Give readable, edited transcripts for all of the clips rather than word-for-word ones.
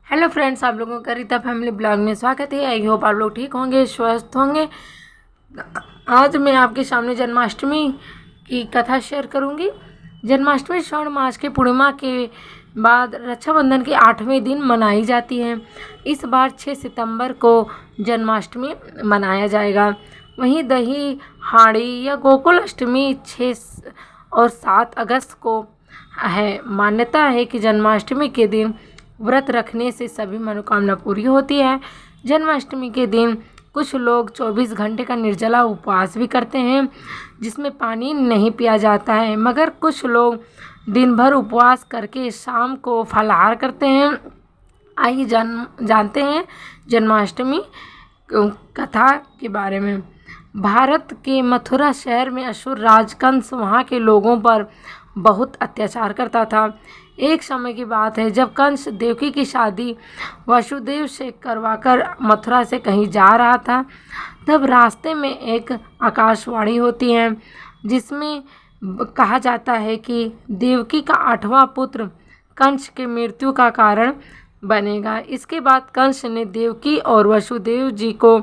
Hello friends, आप लोगों का रीता फैमिली ब्लॉग में स्वागत है। आई होप आप लोग ठीक होंगे, स्वस्थ होंगे। आज मैं आपके सामने जन्माष्टमी की कथा शेयर करूंगी। जन्माष्टमी श्रावण मास के पूर्णिमा के बाद रक्षाबंधन के 8वें दिन मनाई जाती है। इस बार 6 सितंबर को जन्माष्टमी मनाया जाएगा। वहीं दही हांडी या गोकुल अष्टमी 6 और 7 अगस्त को है। मान्यता है कि जन्माष्टमी के दिन व्रत रखने से सभी मनोकामना पूरी होती है। जन्माष्टमी के दिन कुछ लोग 24 घंटे का निर्जला उपवास भी करते हैं, जिसमें पानी नहीं पिया जाता है। मगर कुछ लोग दिन भर उपवास करके शाम को फलाहार करते हैं। आइए जानते हैं जन्माष्टमी कथा के बारे में। भारत के मथुरा शहर में असुर राज कंस वहाँ के लोगों पर बहुत अत्याचार करता था। एक समय की बात है, जब कंस देवकी की शादी वसुदेव से करवाकर मथुरा से कहीं जा रहा था, तब रास्ते में एक आकाशवाणी होती है, जिसमें कहा जाता है कि देवकी का 8वां पुत्र कंस के मृत्यु का कारण बनेगा। इसके बाद कंस ने देवकी और वसुदेव जी को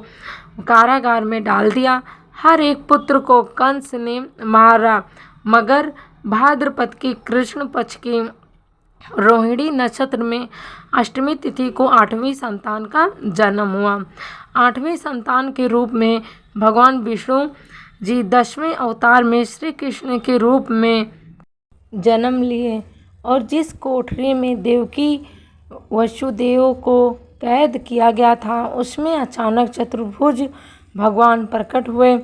कारागार में डाल दिया। हर एक पुत्र को कंस ने मारा, मगर भाद्रपद की कृष्ण पक्ष की रोहिणी नक्षत्र में अष्टमी तिथि को 8वीं संतान का जन्म हुआ। 8वीं संतान के रूप में भगवान विष्णु जी 10वें अवतार में श्री कृष्ण के रूप में जन्म लिए, और जिस कोठरी में देवकी वसुदेव को कैद किया गया था, उसमें अचानक चतुर्भुज भगवान प्रकट हुए।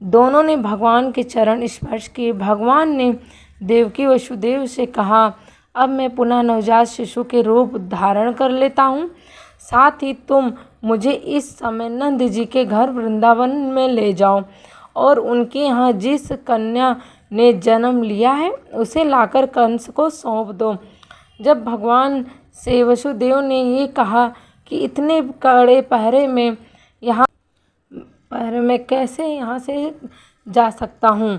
दोनों ने भगवान के चरण स्पर्श किए। भगवान ने देवकी वसुदेव से कहा, अब मैं पुनः नवजात शिशु के रूप धारण कर लेता हूँ। साथ ही तुम मुझे इस समय नंद जी के घर वृंदावन में ले जाओ और उनके यहाँ जिस कन्या ने जन्म लिया है उसे लाकर कंस को सौंप दो। जब भगवान से वसुदेव ने ये कहा कि इतने कड़े पहरे में कैसे यहाँ से जा सकता हूँ,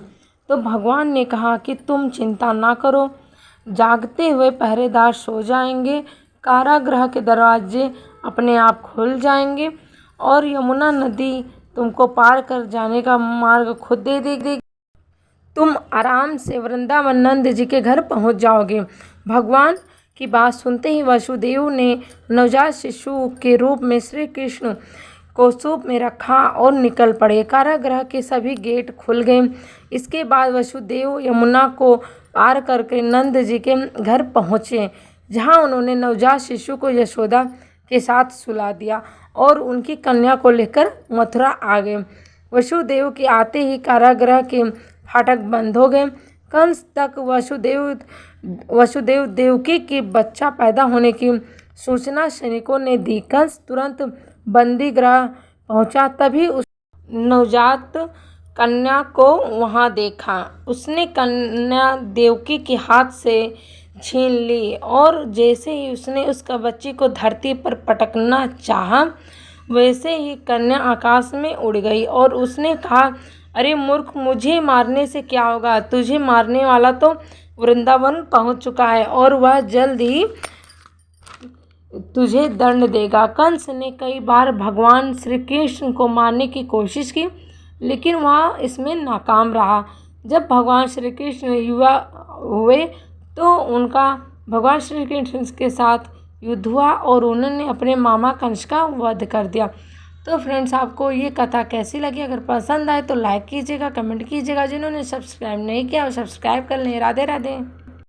तो भगवान ने कहा कि तुम चिंता ना करो, जागते हुए पहरेदार सो जाएंगे, कारागृह के दरवाजे अपने आप खुल जाएंगे और यमुना नदी तुमको पार कर जाने का मार्ग खुद दे देगी। तुम आराम से वृंदावन नंद जी के घर पहुंच जाओगे। भगवान की बात सुनते ही वसुदेव ने नवजात शिशु के रूप में श्री कृष्ण को सूप में रखा और निकल पड़े। कारागृह के सभी गेट खुल गए। इसके बाद वसुदेव यमुना को पार करके नंद जी के घर पहुँचे, जहाँ उन्होंने नवजात शिशु को यशोदा के साथ सुला दिया और उनकी कन्या को लेकर मथुरा आ गए। वसुदेव के आते ही कारागृह के फाटक बंद हो गए। कंस तक वसुदेव देवकी के बच्चा पैदा होने की सूचना सैनिकों ने दी। कंस तुरंत बंदी गृह पहुंचा। तभी उस नवजात कन्या को वहां देखा। उसने कन्या देवकी के हाथ से छीन ली और जैसे ही उसने उसका बच्ची को धरती पर पटकना चाहा, वैसे ही कन्या आकाश में उड़ गई और उसने कहा, अरे मूर्ख, मुझे मारने से क्या होगा? तुझे मारने वाला तो वृंदावन पहुंच चुका है और वह जल्द ही तुझे दंड देगा। कंस ने कई बार भगवान श्री कृष्ण को मारने की कोशिश की, लेकिन वह इसमें नाकाम रहा। जब भगवान श्री कृष्ण युवा हुए तो उनका भगवान श्री कृष्ण के साथ युद्ध हुआ और उन्होंने अपने मामा कंस का वध कर दिया। तो फ्रेंड्स, आपको ये कथा कैसी लगी? अगर पसंद आए तो लाइक कीजिएगा, कमेंट कीजिएगा। जिन्होंने सब्सक्राइब नहीं किया वो सब्सक्राइब कर लें। राधे राधे।